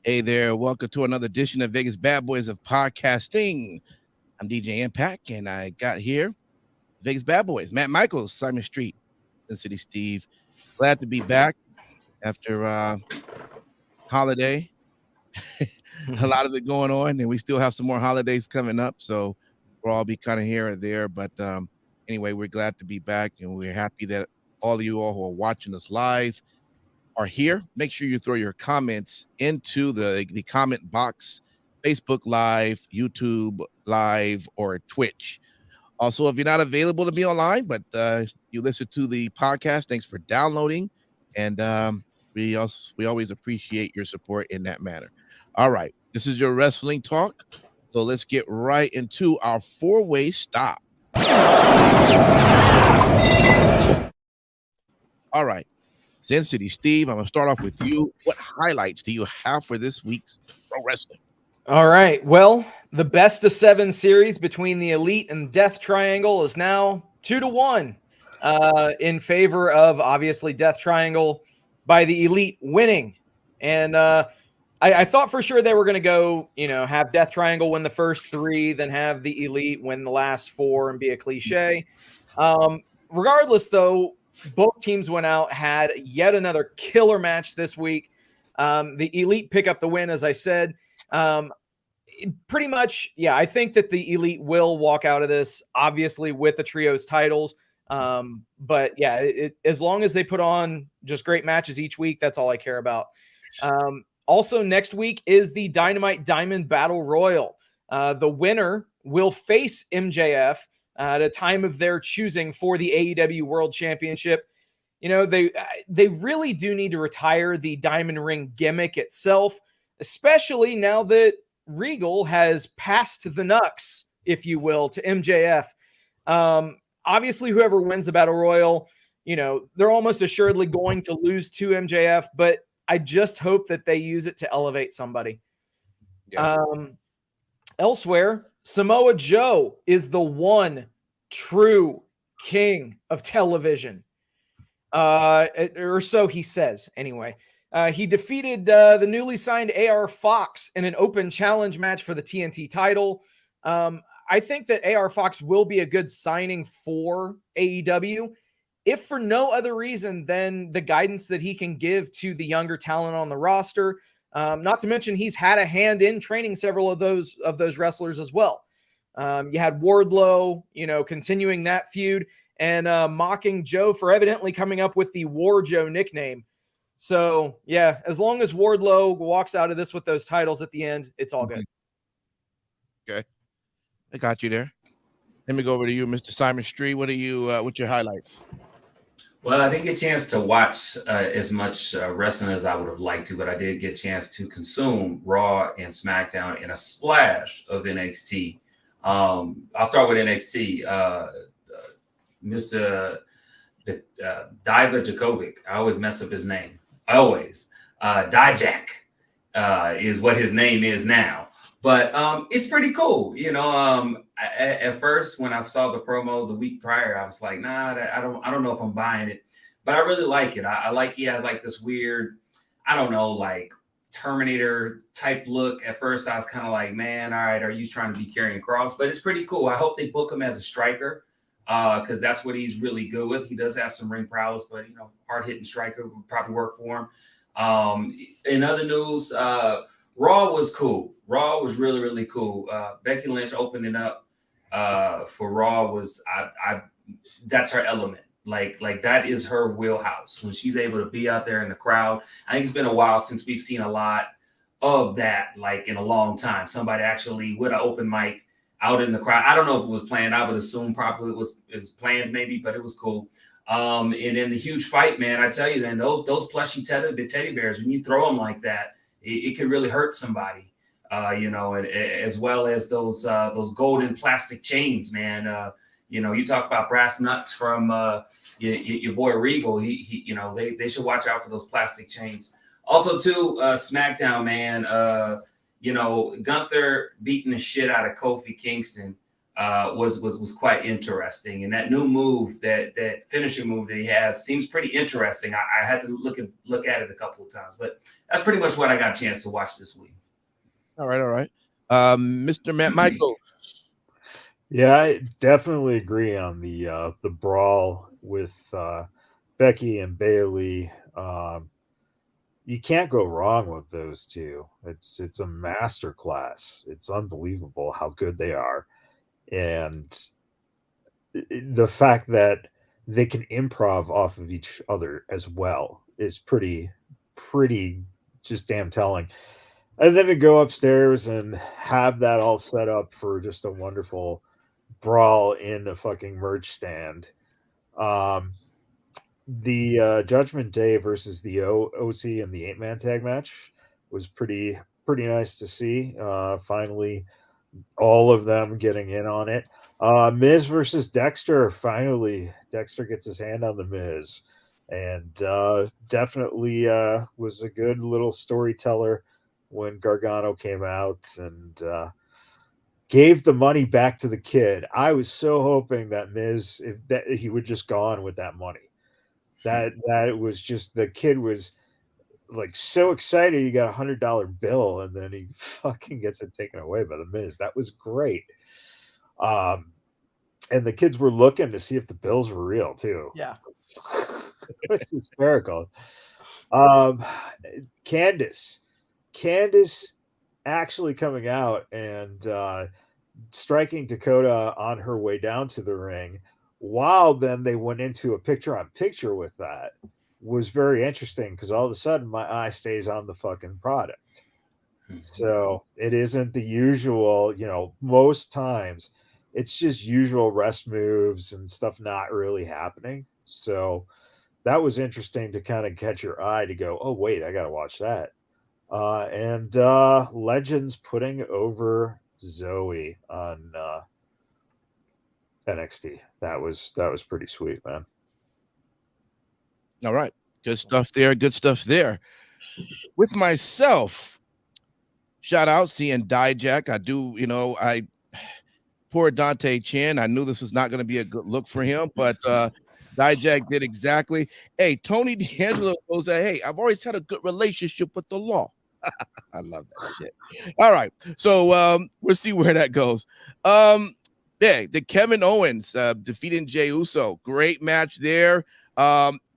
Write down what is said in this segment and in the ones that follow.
Hey there, welcome to another edition of Vegas Bad Boys of Podcasting. I'm DJ Impact, and I got here Vegas Bad Boys, Matt Michaels, Simon Street, Sin City Steve. Glad to be back after holiday. A lot of it going on, and we still have some more holidays coming up, so we'll all be kind of here and there. But anyway, we're glad to be back, and we're happy that all of you all who are watching us live are here. Make sure you throw your comments into the comment box, Facebook Live, YouTube Live, or Twitch. Also, if you're not available to be online, but you listen to the podcast, thanks for downloading. And we always appreciate your support in that manner. All right, this is your wrestling talk. So let's get right into our four-way stop. All right. Sin City Steve, I'm going to start off with you. What highlights do you have for this week's pro wrestling? All right. Well, the best of 7 series between the Elite and Death Triangle is now 2-1 in favor of, obviously, Death Triangle by the Elite winning. And I thought for sure they were going to go, have Death Triangle win the first 3, then have the Elite win the last 4 and be a cliche. Regardless, though, both teams went out, had yet another killer match this week. The Elite pick up the win, as I said. Pretty much, yeah, I think that the Elite will walk out of this, obviously, with the trios titles. But, yeah, as long as they put on just great matches each week, that's all I care about. Also, next week is the Dynamite Diamond Battle Royal. The winner will face MJF at a time of their choosing for the AEW World Championship. They really do need to retire the Diamond Ring gimmick itself, especially now that Regal has passed the Nux, if you will, to MJF. Obviously, whoever wins the Battle Royal, they're almost assuredly going to lose to MJF, but I just hope that they use it to elevate somebody. Yeah. Elsewhere, Samoa Joe is the one true king of television. Or so he says, anyway. He defeated the newly signed AR Fox in an open challenge match for the TNT title. I think that AR Fox will be a good signing for AEW, if for no other reason than the guidance that he can give to the younger talent on the roster. Not to mention he's had a hand in training several of those wrestlers as well. You had Wardlow, continuing that feud and mocking Joe for evidently coming up with the War Joe nickname. So, yeah, as long as Wardlow walks out of this with those titles at the end, it's all good. Okay. I got you there. Let me go over to you, Mr. Simon Street. What's your highlights? Well, I didn't get a chance to watch as much wrestling as I would have liked to, but I did get a chance to consume Raw and SmackDown and a splash of NXT. I'll start with NXT. Mr. Diva Djokovic. I always mess up his name. Always. Dijak is what his name is now. But it's pretty cool. At first, when I saw the promo the week prior, I was like, nah, I don't know if I'm buying it. But I really like it. I like he has like this weird, I don't know, like Terminator type look. At first, I was kind of like, man, all right, are you trying to be Karrion Kross? But it's pretty cool. I hope they book him as a striker because that's what he's really good with. He does have some ring prowess, but, hard-hitting striker would probably work for him. In other news, Raw was cool. Raw was really, really cool. Becky Lynch opening up for Raw was that's her element. Like that is her wheelhouse when she's able to be out there in the crowd. I think it's been a while since we've seen a lot of that, like in a long time. Somebody actually with an open mic out in the crowd. I don't know if it was planned. I would assume probably it was planned maybe, but it was cool. And then the huge fight, man, I tell you, man, those plushy teddy bears, when you throw them like that, it can really hurt somebody. And as well as those golden plastic chains, man. You talk about brass nuts from your boy Regal. They should watch out for those plastic chains. Also, too, SmackDown, man. Gunther beating the shit out of Kofi Kingston. was quite interesting. And that new move, that finishing move that he has, seems pretty interesting. I had to look at it a couple of times, but that's pretty much what I got a chance to watch this week. All right. Mr. Matt Michael. Yeah, I definitely agree on the brawl with Becky and Bailey. You can't go wrong with those two. It's a masterclass. It's unbelievable how good they are. And the fact that they can improv off of each other as well is pretty just damn telling. And then to go upstairs and have that all set up for just a wonderful brawl in a fucking merch stand. The Judgment Day versus the OC and the 8-man tag match was pretty nice to see. Finally, all of them getting in on it. Miz versus Dexter. Finally, Dexter gets his hand on the Miz, and definitely was a good little storyteller when Gargano came out and gave the money back to the kid. I was so hoping that Miz, that he would just go on with that money. That it was just, the kid was like so excited he got $100 bill, and then he fucking gets it taken away by the Miz. That was great. And the kids were looking to see if the bills were real too. Yeah. It was hysterical. Candice actually coming out and striking Dakota on her way down to the ring, while then they went into a picture-on-picture with that, was very interesting, because all of a sudden my eye stays on the fucking product. So it isn't the usual, most times it's just usual rest moves and stuff not really happening. So that was interesting to kind of catch your eye to go, oh wait, I gotta watch that. And Legends putting over Zoe on NXT. That was pretty sweet, man. All right. Good stuff there. With myself, shout out seeing Dijak. Poor Dante Chen. I knew this was not going to be a good look for him, but Dijak did exactly. Hey, Tony D'Angelo goes, hey, I've always had a good relationship with the law. I love that shit. All right. So we'll see where that goes. The Kevin Owens defeating Jey Uso. Great match there.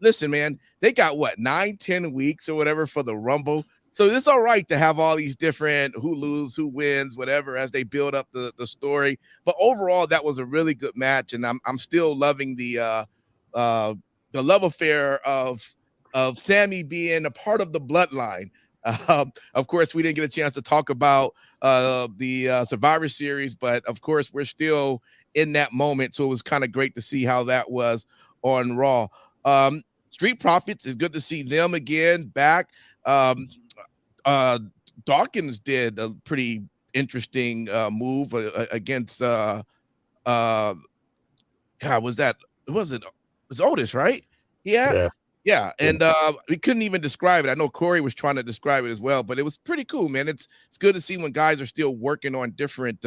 Listen, man, they got 9-10 weeks or whatever for the Rumble. So it's all right to have all these different who lose, who wins, whatever, as they build up the story. But overall, that was a really good match, and I'm still loving the love affair of Sammy being a part of the bloodline. Of course, we didn't get a chance to talk about the Survivor Series, but of course, we're still in that moment. So it was kind of great to see how that was on Raw. Street Profits, is good to see them again back. Dawkins did a pretty interesting move against God, was Otis, right? Yeah, and we couldn't even describe it. I know Corey was trying to describe it as well, but it was pretty cool, man. It's good to see when guys are still working on different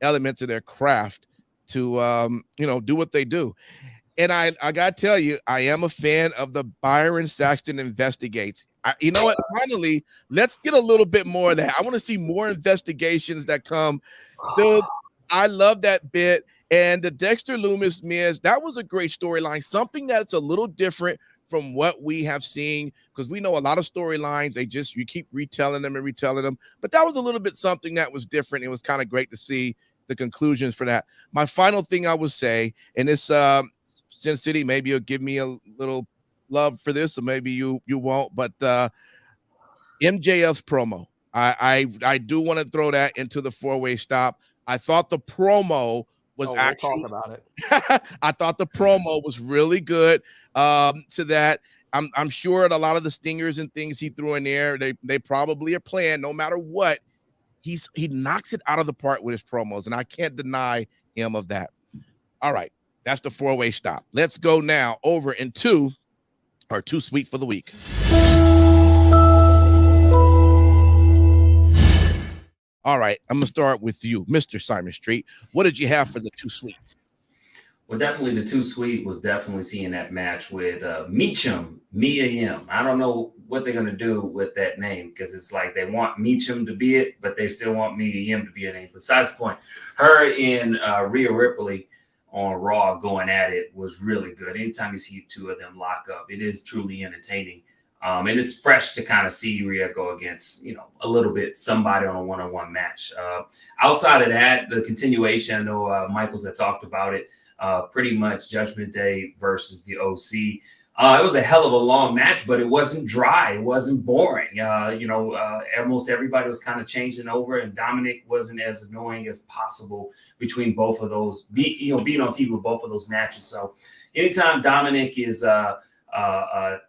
elements of their craft to do what they do. And I gotta tell you, I am a fan of the Byron Saxton Investigates. You know what? Finally, let's get a little bit more of that. I want to see more investigations that come. Dude, I love that bit. And the Dexter Lumis Miz, that was a great storyline. Something that's a little different from what we have seen, because we know a lot of storylines, you keep retelling them. But that was a little bit something that was different. It was kind of great to see the conclusions for that. My final thing I would say, and this Sin City, maybe you'll give me a little love for this, or maybe you won't, but MJF's promo, I do want to throw that into the four-way stop. I thought the promo was we'll actually talk about it. I thought the promo was really good. To that, I'm sure a lot of the stingers and things he threw in there, they probably are planned. No matter what, he knocks it out of the park with his promos, and I can't deny him of that. All right, that's the four-way stop. Let's go now over into our Too Sweet for the week. All right, I'm gonna start with you, Mr. Simon Street. What did you have for the two sweets? Well, definitely the two sweet was definitely seeing that match with Meacham, Mia Yim. I don't know what they're gonna do with that name because it's like they want Meacham to be it, but they still want Mia Yim to be a name. Besides the point, her and Rhea Ripley on Raw going at it was really good. Anytime you see two of them lock up, it is truly entertaining. And it's fresh to kind of see Rhea go against, a little bit somebody on a one-on-one match. Outside of that, the continuation, I know Michaels had talked about it. Pretty much Judgment Day versus the OC. It was a hell of a long match, but it wasn't dry. It wasn't boring. Almost everybody was kind of changing over, and Dominic wasn't as annoying as possible between both of those. Being on TV with both of those matches. So anytime Dominic is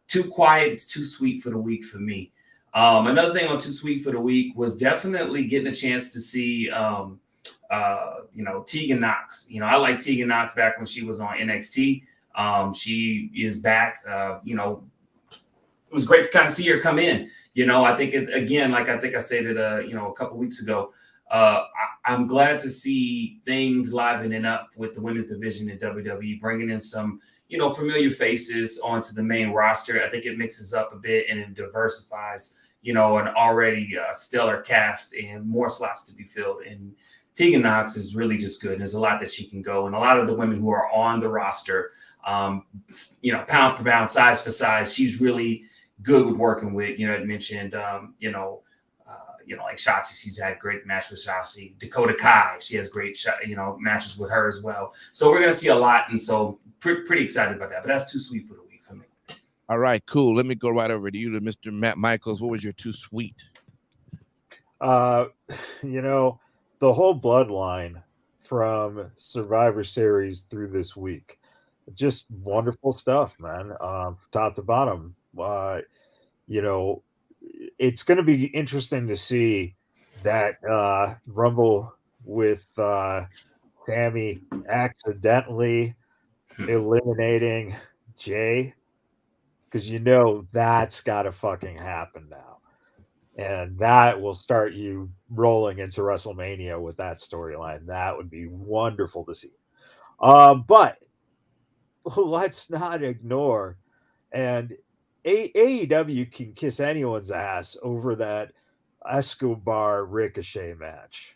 too quiet, it's too sweet for the week for me. Another thing on too sweet for the week was definitely getting a chance to see Tegan Knox. I like Tegan Knox back when she was on NXT. She is back. It was great to kind of see her come in. I think I think I said it, a couple weeks ago. I'm glad to see things livening up with the women's division in WWE, bringing in some, familiar faces onto the main roster. I think it mixes up a bit and it diversifies, an already stellar cast and more slots to be filled. And Tegan Knox is really just good. There's a lot that she can go. And a lot of the women who are on the roster, pound for pound, size for size, she's really good with working with. I mentioned, like Shotzi, she's had great matches with Shotzi. Dakota Kai, she has great, matches with her as well. So we're going to see a lot. And so pretty excited about that. But that's too sweet for the week for me. All right, cool. Let me go right over to you, to Mr. Matt Michaels. What was your too sweet? The whole bloodline from Survivor Series through this week, just wonderful stuff, man. Top to bottom. It's going to be interesting to see that Rumble with Sammy accidentally eliminating Jay, because that's got to fucking happen now. And that will start you rolling into WrestleMania with that storyline. That would be wonderful to see. But let's not ignore, and AEW can kiss anyone's ass over that Escobar Ricochet match,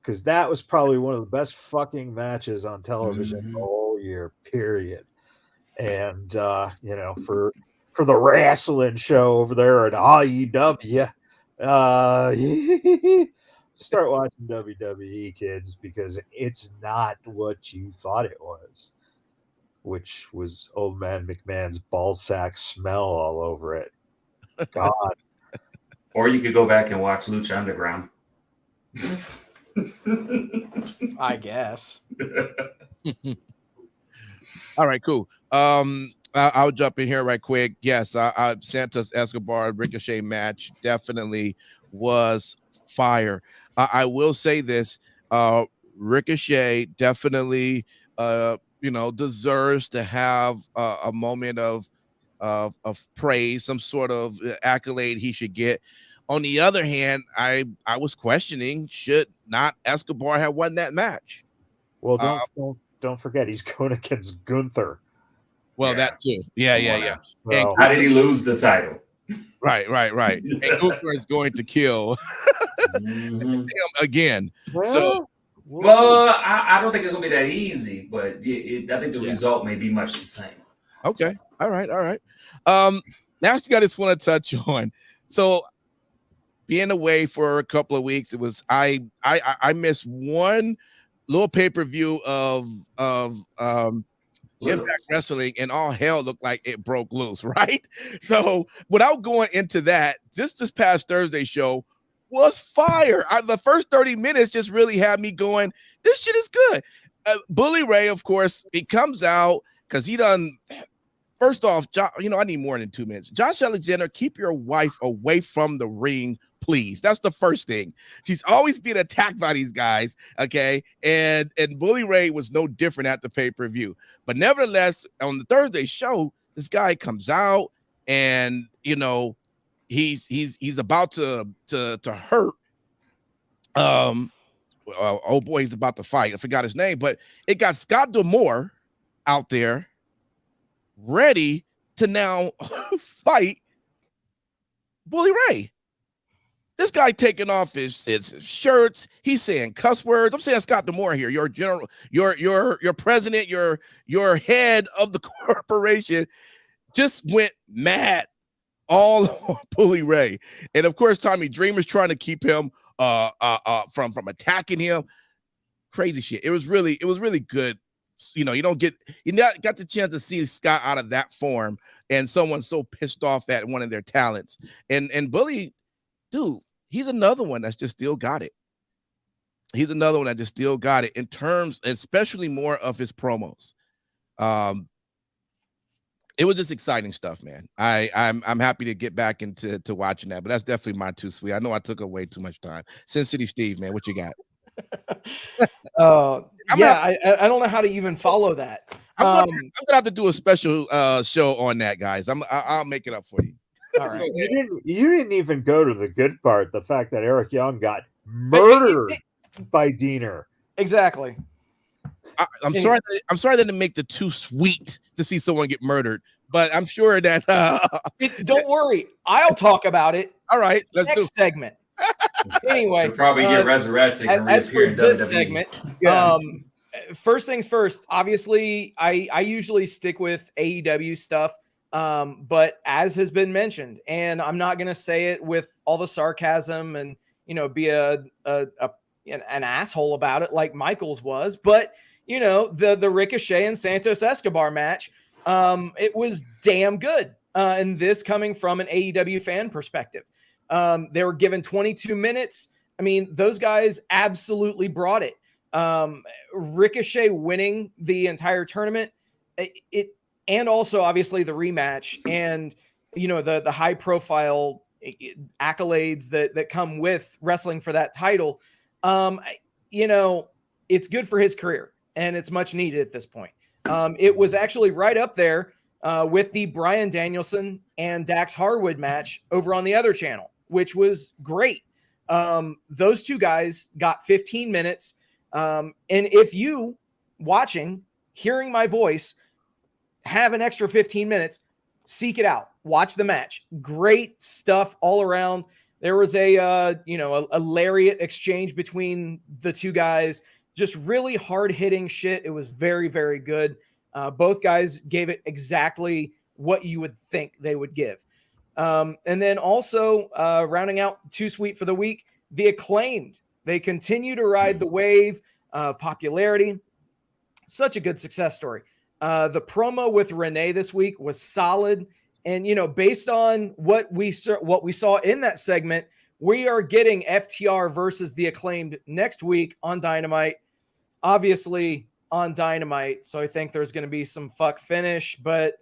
because that was probably one of the best fucking matches on television the whole year, period. And for the wrestling show over there at AEW, start watching WWE, kids, because it's not what you thought it was, which was old man McMahon's ballsack smell all over it. God. Or you could go back and watch Lucha Underground. I guess. All right, cool. I'll jump in here right quick. Yes, Santos Escobar Ricochet match definitely was fire. I will say this: Ricochet definitely, deserves to have a moment of praise, some sort of accolade he should get. On the other hand, I was questioning, should not Escobar have won that match? Well, don't forget, he's going against Gunther. Well, that too. Yeah. Well, how did he lose the title? Right. And Gunther is going to kill him again. Well, I don't think it's going to be that easy, but I think the result may be much the same. Okay. All right. Last thing I just want to touch on. So, being away for a couple of weeks, it was I missed one little pay-per-view of Impact Wrestling, and all hell looked like it broke loose, right? So without going into that, just this past Thursday show was fire. The first 30 minutes just really had me going, this shit is good. Bully Ray, of course, he comes out because he done. First off, I need more than 2 minutes. Josh Alexander, keep your wife away from the ring, please. That's the first thing. She's always being attacked by these guys, okay? And Bully Ray was no different at the pay-per-view. But nevertheless, on the Thursday show, this guy comes out and, he's about to hurt Old boy he's about to fight. I forgot his name, but it got Scott D'Amore out there ready to now fight Bully Ray. This guy taking off his shirts. He's saying cuss words. I'm saying Scott D'Amore here. Your general, your president, your head of the corporation just went mad all on Bully Ray. And of course, Tommy Dreamer's trying to keep him from attacking him. Crazy shit. It was really good. You know, you got the chance to see Scott out of that form and someone so pissed off at one of their talents. And Bully, dude, he's another one that's just still got it. He's another one that just still got it in terms, especially more of his promos. It was just exciting stuff, man. I'm happy to get back into watching that, but that's definitely my too sweet. I know I took away too much time. Sin City Steve, man, what you got? I don't know how to even follow that. I'm gonna have to do a special show on that, guys. I'll make it up for you. All right. You didn't even go to the good part, the fact that Eric Young got murdered by Diener. Exactly. I'm sorry that it make the too sweet to see someone get murdered, but I'm sure that don't worry, I'll talk about it. All right, let's next segment. Anyway, you'll probably get resurrected and as for reappear in this WWE. segment, first things first. Obviously, I usually stick with AEW stuff, but as has been mentioned, and I'm not going to say it with all the sarcasm and be an asshole about it like Michaels was, but the Ricochet and Santos Escobar match, it was damn good. And this coming from an AEW fan perspective. They were given 22 minutes. I mean, those guys absolutely brought it. Ricochet winning the entire tournament, and also obviously the rematch and, the high profile accolades that come with wrestling for that title. It's good for his career and it's much needed at this point. It was actually right up there with the Bryan Danielson and Dax Harwood match over on the other channel, which was great. Those two guys got 15 minutes. And if you watching, hearing my voice, have an extra 15 minutes, seek it out. Watch the match. Great stuff all around. There was a lariat exchange between the two guys. Just really hard-hitting shit. It was very, very good. Both guys gave it exactly what you would think they would give. And then also rounding out Too Sweet for the week, the Acclaimed. They continue to ride the wave of popularity. Such a good success story. The promo with Renee this week was solid. And, based on what we saw in that segment, we are getting FTR versus the Acclaimed next week on Dynamite. Obviously on Dynamite. So I think there's going to be some fuck finish, but,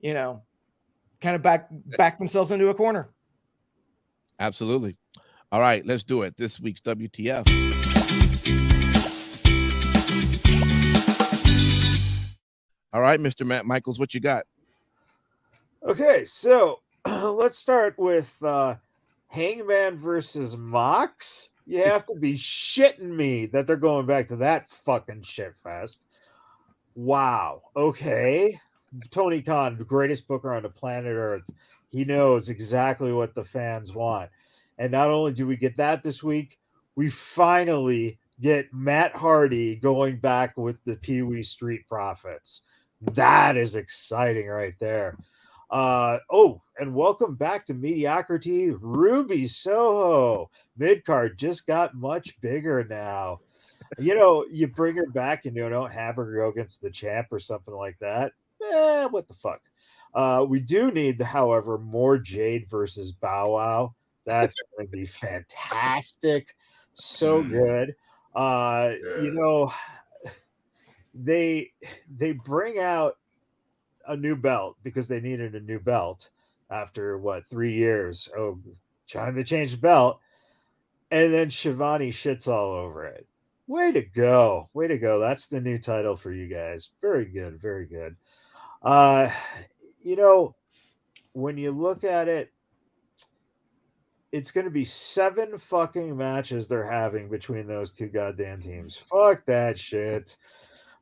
kind of back themselves into a corner. Absolutely. All right, let's do it. This week's WTF. All right, Mr. Matt Michaels, what you got? Okay, so let's start with Hangman versus Mox. You have to be shitting me that they're going back to that fucking shit fest. Wow. Okay. Tony Khan, the greatest booker on the planet Earth. He knows exactly what the fans want. And not only do we get that this week, we finally get Matt Hardy going back with the Pee Wee Street Profits. That is exciting right there. And welcome back to Mediocrity, Ruby Soho. Midcard just got much bigger now. You bring her back and you don't have her go against the champ or something like that. What the fuck? We do need, however, more Jade versus Bow Wow. That's going to be fantastic. So good. They bring out a new belt because they needed a new belt after 3 years trying to change the belt, and then Shivani shits all over it. Way to go. That's the new title for you guys. Very good. When you look at it, it's going to be 7 fucking matches they're having between those two goddamn teams. Fuck that shit.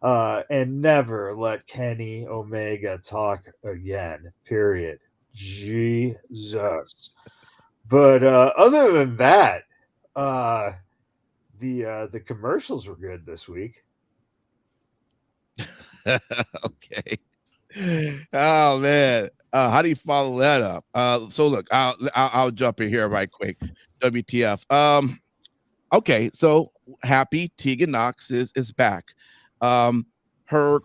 And never let Kenny Omega talk again. Period. Jesus. But other than that, the commercials were good this week. Okay. Oh man. How do you follow that up? So look, I'll jump in here right quick. WTF. Okay, so happy Tegan Knox is back. Her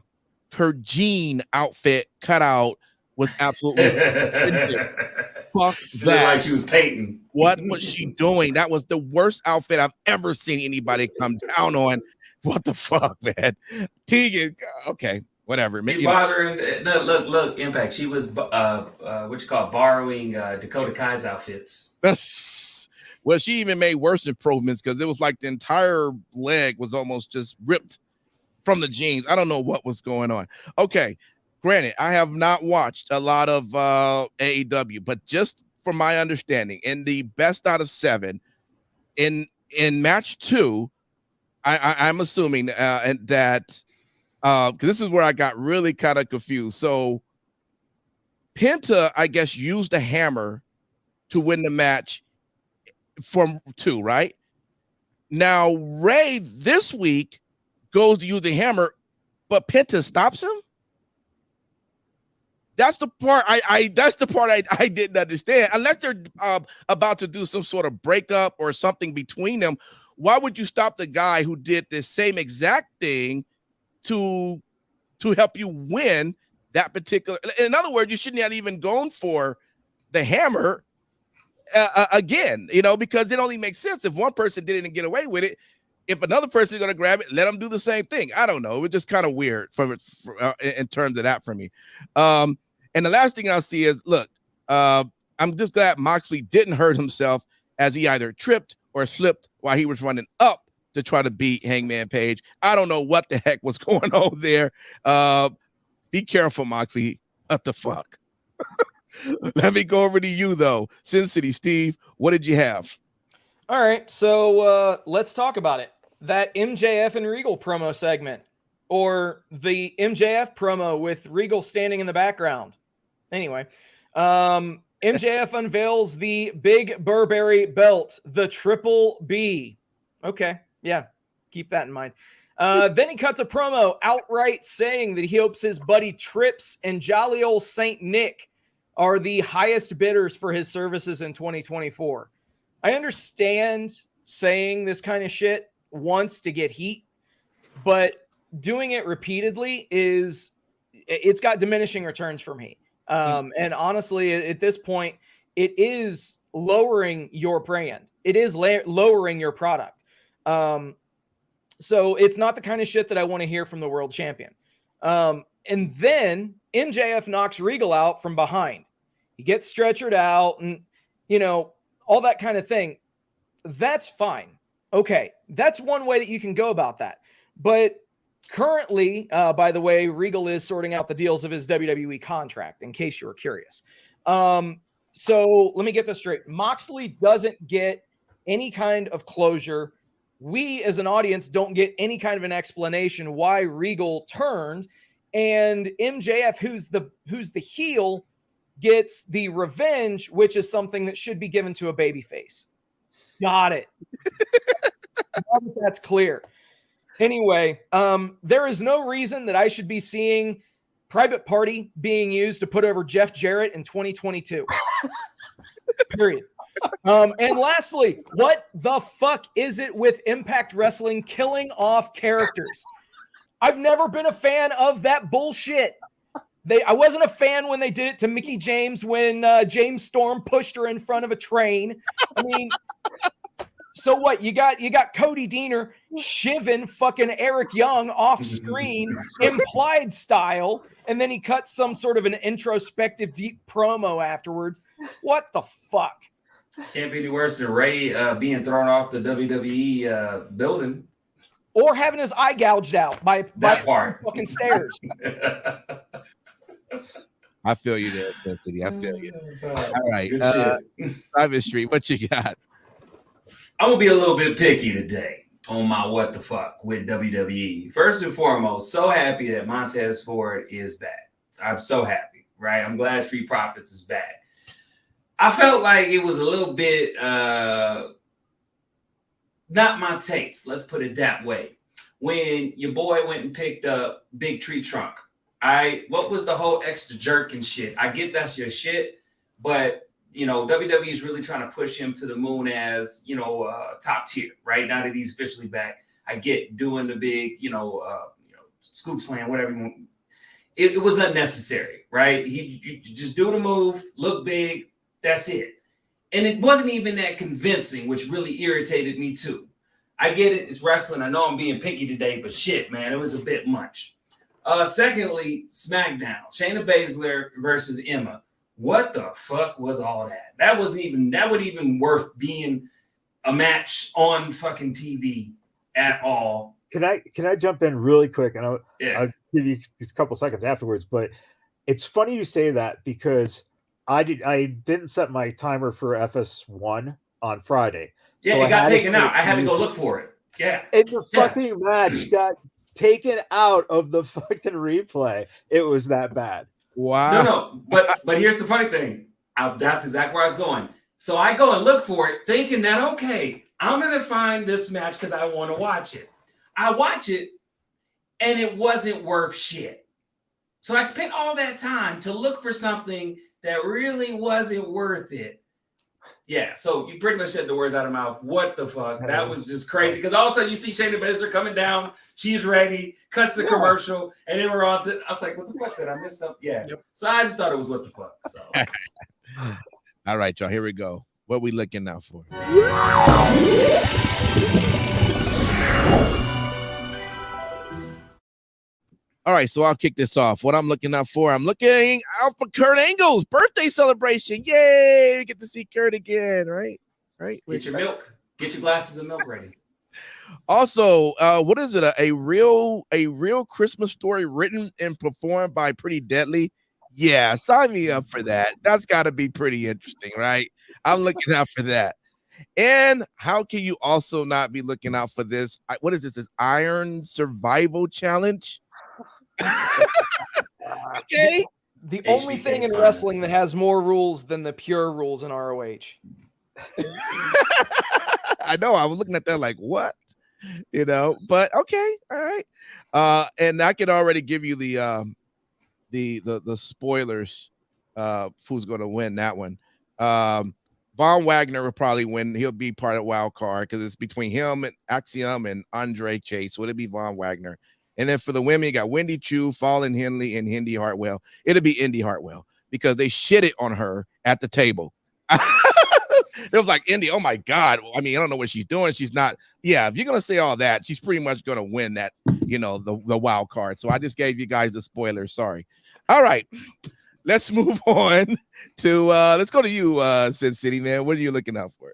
jean outfit cutout was absolutely fuck She looked that. like she was painting. What was she doing? That was the worst outfit I've ever seen anybody come down on. What the fuck, man? Tegan, okay, whatever. She bothering. Look, Impact. She was borrowing Dakota Kai's outfits. Well, she even made worse improvements because it was like the entire leg was almost just ripped from the jeans. I don't know what was going on. Okay, granted, I have not watched a lot of AEW, but just from my understanding, in the best out of 7, in match 2, I'm assuming that because this is where I got really kind of confused. So Penta, I guess, used a hammer to win the match from 2, right? Now Ray this week goes to use the hammer, but Penta stops him. That's the part I didn't understand. Unless they're about to do some sort of breakup or something between them, why would you stop the guy who did the same exact thing to help you win that particular? In other words, you shouldn't have even gone for the hammer again, because it only makes sense if one person did it and get away with it. If another person is going to grab it, let them do the same thing. I don't know. It was just kind of weird in terms of that for me. And the last thing I'll see is, look, I'm just glad Moxley didn't hurt himself as he either tripped or slipped while he was running up to try to beat Hangman Page. I don't know what the heck was going on there. Be careful, Moxley. What the fuck? Let me go over to you, though. Sin City Steve, what did you have? All right, so let's talk about it. That MJF and Regal promo segment, or the MJF promo with Regal standing in the background. Anyway, MJF unveils the Big Burberry belt, the Triple B. Okay, yeah, keep that in mind. Then he cuts a promo outright saying that he hopes his buddy Trips and jolly old Saint Nick are the highest bidders for his services in 2024. I understand saying this kind of shit once to get heat, but doing it repeatedly it's got diminishing returns for me. And honestly, at this point, it is lowering your brand. It is lowering your product. So it's not the kind of shit that I want to hear from the world champion. And then MJF knocks Regal out from behind. He gets stretchered out and, all that kind of thing. That's fine. Okay. That's one way that you can go about that. But currently, by the way, Regal is sorting out the deals of his WWE contract, in case you were curious. So let me get this straight. Moxley doesn't get any kind of closure. We, as an audience, don't get any kind of an explanation why Regal turned, and MJF, who's the heel, gets the revenge, which is something that should be given to a babyface. Got it. That's clear. Anyway, there is no reason that I should be seeing Private Party being used to put over Jeff Jarrett in 2022. Period. And lastly, what the fuck is it with Impact Wrestling killing off characters? I've never been a fan of that bullshit. I wasn't a fan when they did it to Mickie James when James Storm pushed her in front of a train. I mean, so what? You got Cody Deaner shivving fucking Eric Young off screen, implied style, and then he cuts some sort of an introspective deep promo afterwards. What the fuck? Can't be any worse than Ray being thrown off the WWE building. Or having his eye gouged out by part. fucking stairs. I feel you there, Sin City. I feel you. All right. Good shit. Simon Street, what you got? I'm gonna be a little bit picky today on my what the fuck with WWE. First and foremost, so happy that Montez Ford is back. I'm so happy, right? I'm glad Street Profits is back. I felt like it was a little bit not my taste. Let's put it that way. When your boy went and picked up Big Tree Trunk, what was the whole extra jerk and shit? I get that's your shit, but you know, WWE is really trying to push him to the moon as, you know, top tier, right? Now that he's officially back. I get doing the big, scoop slam, whatever you want. It was unnecessary, right? You just do the move, look big, that's it. And it wasn't even that convincing, which really irritated me too. I get it, it's wrestling. I know I'm being picky today, but shit, man, it was a bit much. Secondly, SmackDown, Shayna Baszler versus Emma. What the fuck was all that? That wasn't even worth being a match on fucking TV at all. Can I jump in really quick? And I'll give you a couple seconds afterwards. But it's funny you say that because I didn't set my timer for FS1 on Friday. Yeah, so it got taken out. I had to go look for it. Yeah. And the fucking match got taken out of the fucking replay. It was that bad. Wow. No, but here's the funny thing. That's exactly where I was going. So I go and look for it, thinking that, okay, I'm going to find this match because I want to watch it. I watch it, and it wasn't worth shit. So I spent all that time to look for something that really wasn't worth it. Yeah, so you pretty much said the words out of my mouth. What the fuck? That was just crazy. Because also you see Shayna Baszler coming down. She's ready. Cuts the commercial. And then we're on to, I was like, what the fuck? Did I miss something? Yeah. Yep. So I just thought it was what the fuck. So. All right, y'all. Here we go. What we looking out for? All right, so I'll kick this off. What I'm looking out for, I'm looking out for Kurt Angle's birthday celebration. Yay! Get to see Kurt again, right? Get your milk. Get your glasses of milk ready. Also, what is it? A real Christmas story written and performed by Pretty Deadly. Yeah, sign me up for that. That's got to be pretty interesting, right? I'm looking out for that. And how can you also not be looking out for this? What is this? This Iron Survival Challenge? Okay. The only thing in wrestling that has more rules than the pure rules in ROH. I know. I was looking at that like, what? But okay, all right. And I can already give you the spoilers. Who's going to win that one? Von Wagner will probably win. He'll be part of Wild Card because it's between him and Axiom and Andre Chase. So it'll be Von Wagner. And then for the women, you got Wendy Chu, Fallon Henley, and Indy Hartwell. It'll be Indy Hartwell because they shitted on her at the table. It was like, Indy, oh my God. I mean, I don't know what she's doing. She's not. Yeah, if you're going to say all that, she's pretty much going to win that, the wild card. So I just gave you guys the spoiler. Sorry. All right. Let's move on to, let's go to you, Sin City, man. What are you looking out for?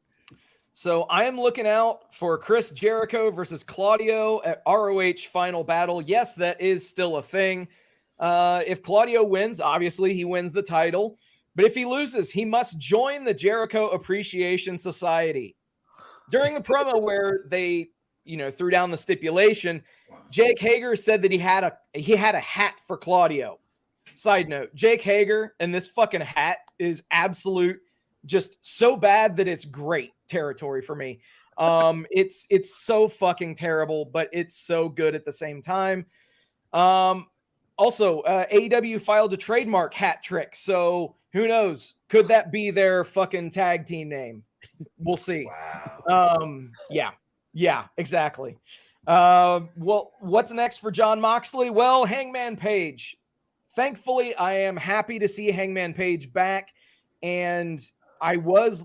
So I am looking out for Chris Jericho versus Claudio at ROH Final Battle. Yes, that is still a thing. If Claudio wins, obviously he wins the title. But if he loses, he must join the Jericho Appreciation Society. During the promo where they, threw down the stipulation, Jake Hager said that he had a hat for Claudio. Side note, Jake Hager and this fucking hat is absolute, just so bad that it's great territory for me. It's so fucking terrible, but it's so good at the same time. Also, AEW filed a trademark hat trick, so who knows? Could that be their fucking tag team name? We'll see. Wow. Yeah, exactly. Well, what's next for Jon Moxley? Well, Hangman Page. Thankfully, I am happy to see Hangman Page back, and I was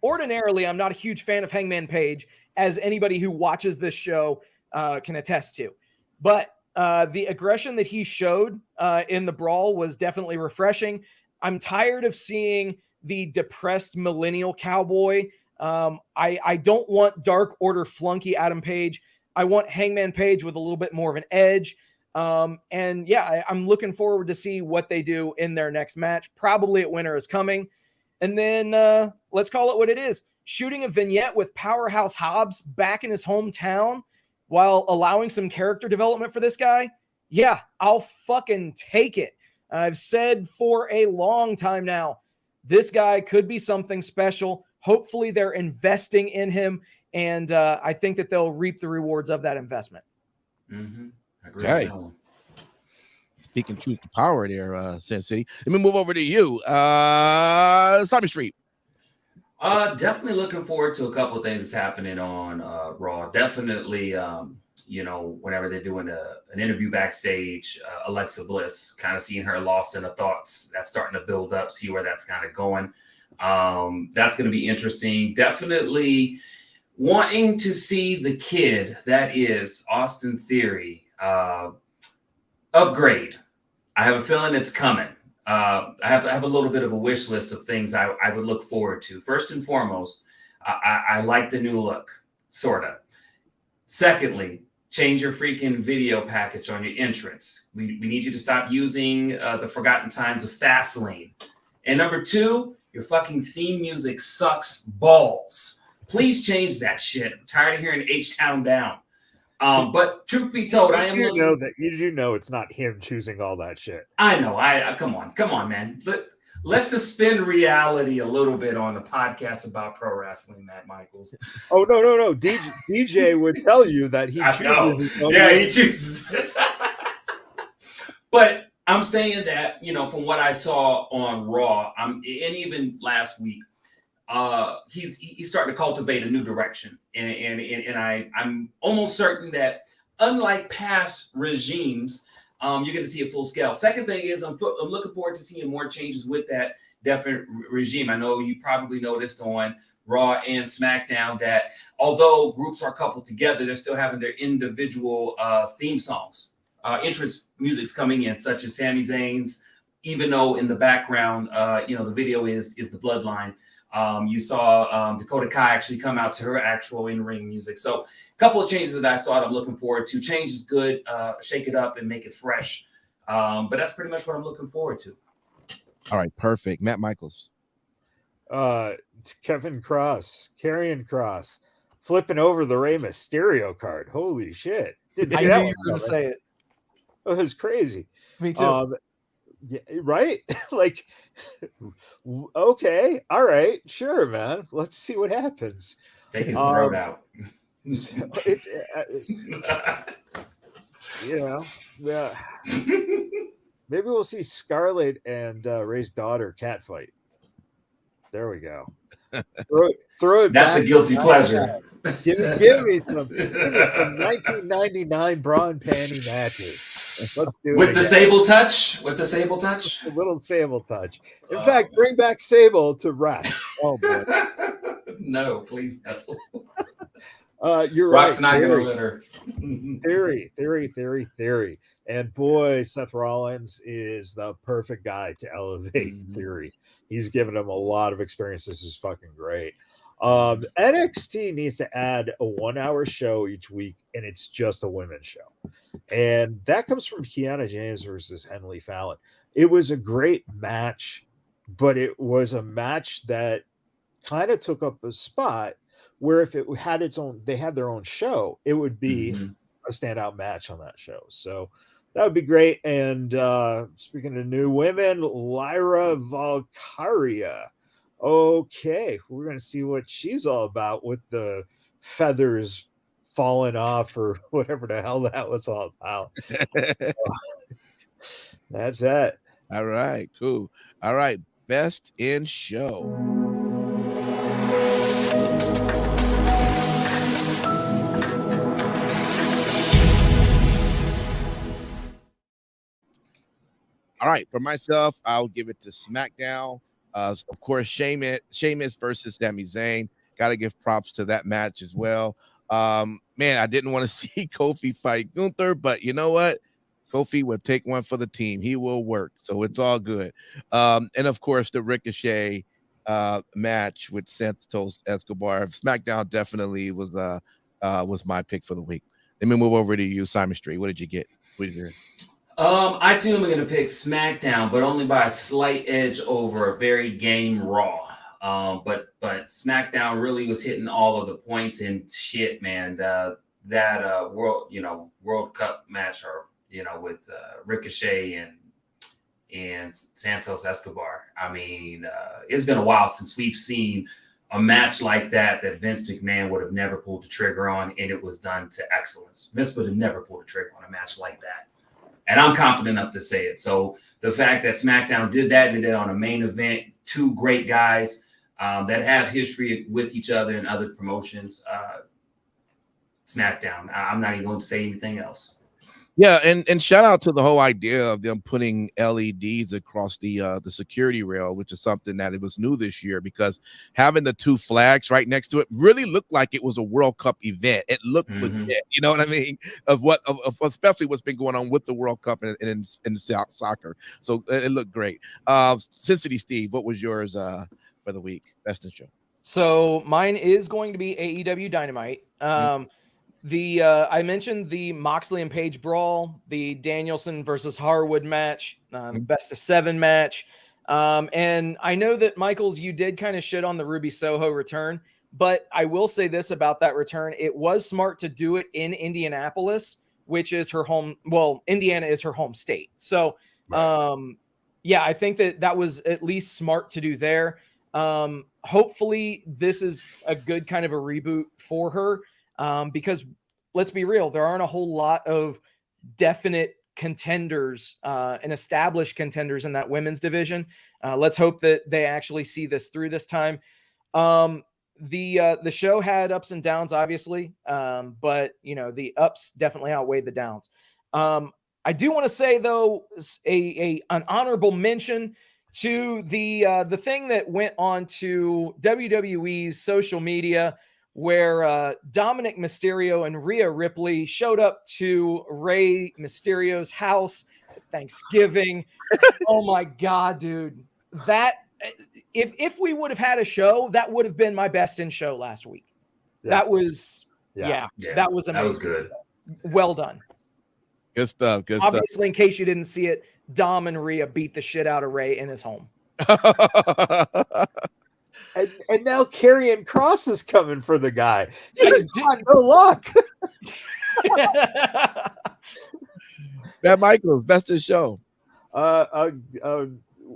ordinarily, I'm not a huge fan of Hangman Page, as anybody who watches this show can attest to. But the aggression that he showed in the brawl was definitely refreshing. I'm tired of seeing the depressed millennial cowboy. I don't want Dark Order flunky Adam Page. I want Hangman Page with a little bit more of an edge. And yeah, I'm looking forward to see what they do in their next match. Probably at Winter is Coming. And then let's call it what it is. Shooting a vignette with Powerhouse Hobbs back in his hometown while allowing some character development for this guy. Yeah, I'll fucking take it. I've said for a long time now, this guy could be something special. Hopefully they're investing in him. And I think that they'll reap the rewards of that investment. Mm-hmm. I agree Okay. with that one. Speaking truth to power there, Sin City. Let me move over to you. Simon Street. Definitely looking forward to a couple of things that's happening on Raw. Definitely, whenever they're doing an interview backstage, Alexa Bliss, kind of seeing her lost in her thoughts. That's starting to build up, see where that's kind of going. That's going to be interesting. Definitely wanting to see the kid that is Austin Theory upgrade. I have a feeling it's coming. I have a little bit of a wish list of things I would look forward to. First and foremost, I like the new look, sort of. Secondly, change your freaking video package on your entrance. We need you to stop using the Forgotten Times of Fastlane. And number two, your fucking theme music sucks balls. Please change that shit. I'm tired of hearing H-Town Down. But truth be told, I am looking. You do know it's not him choosing all that shit. I know. I come on, man. Let's suspend reality a little bit on the podcast about pro wrestling, Matt Michaels. Oh no. DJ would tell you that he chooses. He chooses. But I'm saying that, from what I saw on Raw, and even last week, he's starting to cultivate a new direction, and I'm almost certain that, unlike past regimes, you're going to see it full scale. Second thing is, I'm looking forward to seeing more changes with that different regime. I know you probably noticed on Raw and SmackDown that although groups are coupled together, they're still having their individual theme songs. Entrance music's coming in, such as Sami Zayn's, even though in the background, the video is the Bloodline. You saw Dakota Kai actually come out to her actual in-ring music. So a couple of changes that I saw that I'm looking forward to. Change is good. Shake it up and make it fresh. But that's pretty much what I'm looking forward to. All right, perfect. Matt Michaels. Karrion Kross, flipping over the Rey Mysterio card. Holy shit. I knew you were going to say it. It was crazy. Me too. Yeah, right? Like, okay, all right, sure, man. Let's see what happens. Take his throat out. Yeah. Maybe we'll see Scarlett and Ray's daughter catfight. There we go. Throw it. That's a guilty pleasure. Give me some 1999 bra and panty matches. Let's do it with the Sable touch. With the Sable touch. A little Sable touch. In fact, bring back Sable to rap. Oh boy. No, please no. You're Rock's right. not gonna let her. Theory. And boy, Seth Rollins is the perfect guy to elevate Theory. He's given him a lot of experience. This is fucking great. NXT needs to add a 1-hour show each week, and it's just a women's show. And that comes from Kiana James versus Henley Fallon. It was a great match, but it was a match that kind of took up a spot where if it had its own, they had their own show, it would be a standout match on that show. So that would be great. And speaking of new women, Lyra Valkyria. Okay, we're going to see what she's all about with the feathers falling off or whatever the hell that was all about. That's it. All right, cool. All right, best in show. All right, for myself, I'll give it to SmackDown. Of course, Sheamus versus Sami Zayn. Got to give props to that match as well. Man, I didn't want to see Kofi fight Gunther, but you know what? Kofi will take one for the team. He will work, so it's all good. And of course, the Ricochet match with Santos Escobar. SmackDown definitely was my pick for the week. Let me move over to you, Simon Street. What did you get? What do you hear? I too am going to pick SmackDown, but only by a slight edge over a very game Raw. But SmackDown really was hitting all of the points and shit, man. That World Cup match, or with Ricochet and Santos Escobar. I mean, it's been a while since we've seen a match like that Vince McMahon would have never pulled the trigger on, and it was done to excellence. Vince would have never pulled the trigger on a match like that. And I'm confident enough to say it. So the fact that SmackDown did that and did it on a main event, two great guys that have history with each other in other promotions, SmackDown. I'm not even going to say anything else. Yeah, and shout out to the whole idea of them putting LEDs across the security rail, which is something that it was new this year, because having the two flags right next to it really looked like it was a World Cup event. It looked legit, you know what I mean? Of especially what's been going on with the World Cup and in soccer. So it looked great. Cincinnati Steve, what was yours for the week? Best in show. So mine is going to be AEW Dynamite. I mentioned the Moxley and Page brawl, the Danielson versus Harwood match, best of 7 match. And I know that, Michaels, you did kind of shit on the Ruby Soho return, but I will say this about that return. It was smart to do it in Indianapolis, which is her home. Well, Indiana is her home state. So, I think that was at least smart to do there. Hopefully this is a good kind of a reboot for her. Because let's be real, there aren't a whole lot of definite contenders and established contenders in that women's division. Let's hope that they actually see this through this time. The show had ups and downs, obviously, but the ups definitely outweighed the downs. I do want to say, though, an honorable mention to the thing that went on to WWE's social media, where Dominic Mysterio and Rhea Ripley showed up to Rey Mysterio's house at Thanksgiving. Oh my God, dude. That if we would have had a show, that would have been my best in show last week. Yeah. That was that was amazing. That was good. Well done. Good stuff. Obviously, in case you didn't see it, Dom and Rhea beat the shit out of Rey in his home. And now Karrion Kross is coming for the guy. He's got no luck. Matt Michaels, best in show.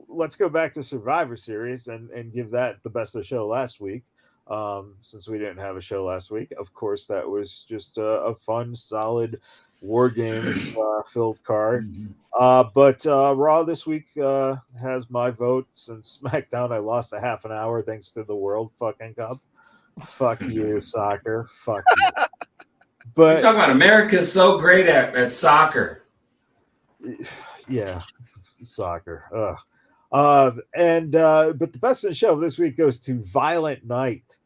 Let's go back to Survivor Series and give that the best of the show last week. Since we didn't have a show last week, of course, that was just a fun, solid War Games filled card. But Raw this week has my vote. Since SmackDown, I lost a half an hour thanks to the World fucking Cup. Fuck you, soccer. Fuck you. But you're talking about America's so great at soccer. Yeah, soccer. But the best in the show this week goes to Violent Night.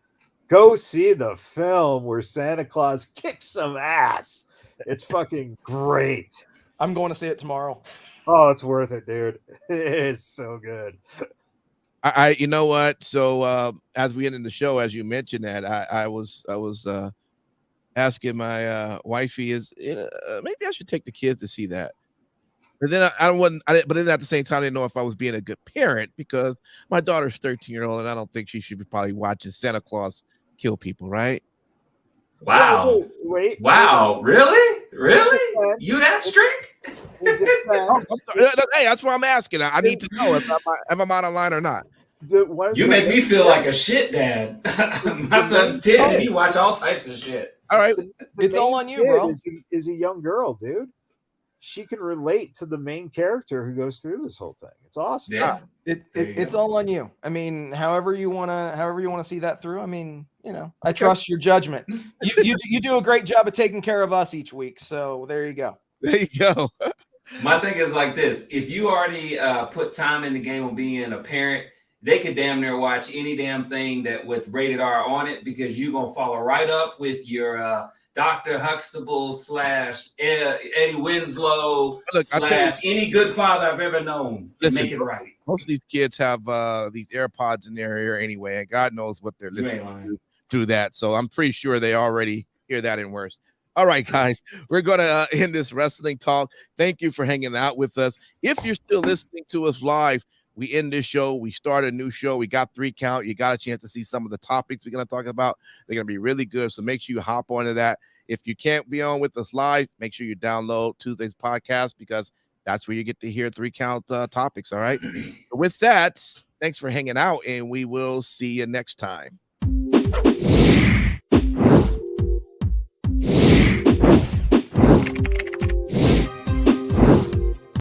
Go see the film where Santa Claus kicks some ass. It's fucking great. I'm going to see it tomorrow. Oh, it's worth it, dude. It is so good. I you know what? So as we ended the show, as you mentioned that, I was asking my wifey, maybe I should take the kids to see that. But then but then at the same time, I didn't know if I was being a good parent, because my daughter's 13-year-old and I don't think she should be probably watching Santa Claus kill people, right? Wow. Wait. Wow. Really? You that strict? Hey, that's what I'm asking. I need to know if I'm out of line or not. You make me feel like a shit dad. My son's 10 and he watch all types of shit. All right. It's all on you, bro. Is a young girl, dude. She can relate to the main character who goes through this whole thing. It's awesome. Yeah. It's all on you. I mean, however you wanna see that through. I mean, I trust your judgment. You do a great job of taking care of us each week. So there you go. There you go. My thing is like this: if you already put time in the game of being a parent, they could damn near watch any damn thing that with rated R on it, because you're gonna follow right up with your Dr. Huxtable / Eddie Winslow / any good father I've ever known. Listen, make it right. Most of these kids have these AirPods in their ear anyway, and God knows what they're listening to through that. So I'm pretty sure they already hear that and worse. All right, guys, we're going to end this wrestling talk. Thank you for hanging out with us. If you're still listening to us live, we end this show. We start a new show. We got 3 count. You got a chance to see some of the topics we're going to talk about. They're going to be really good. So make sure you hop onto that. If you can't be on with us live, make sure you download Tuesday's podcast because that's where you get to hear 3 count topics. All right. With that, thanks for hanging out, and we will see you next time.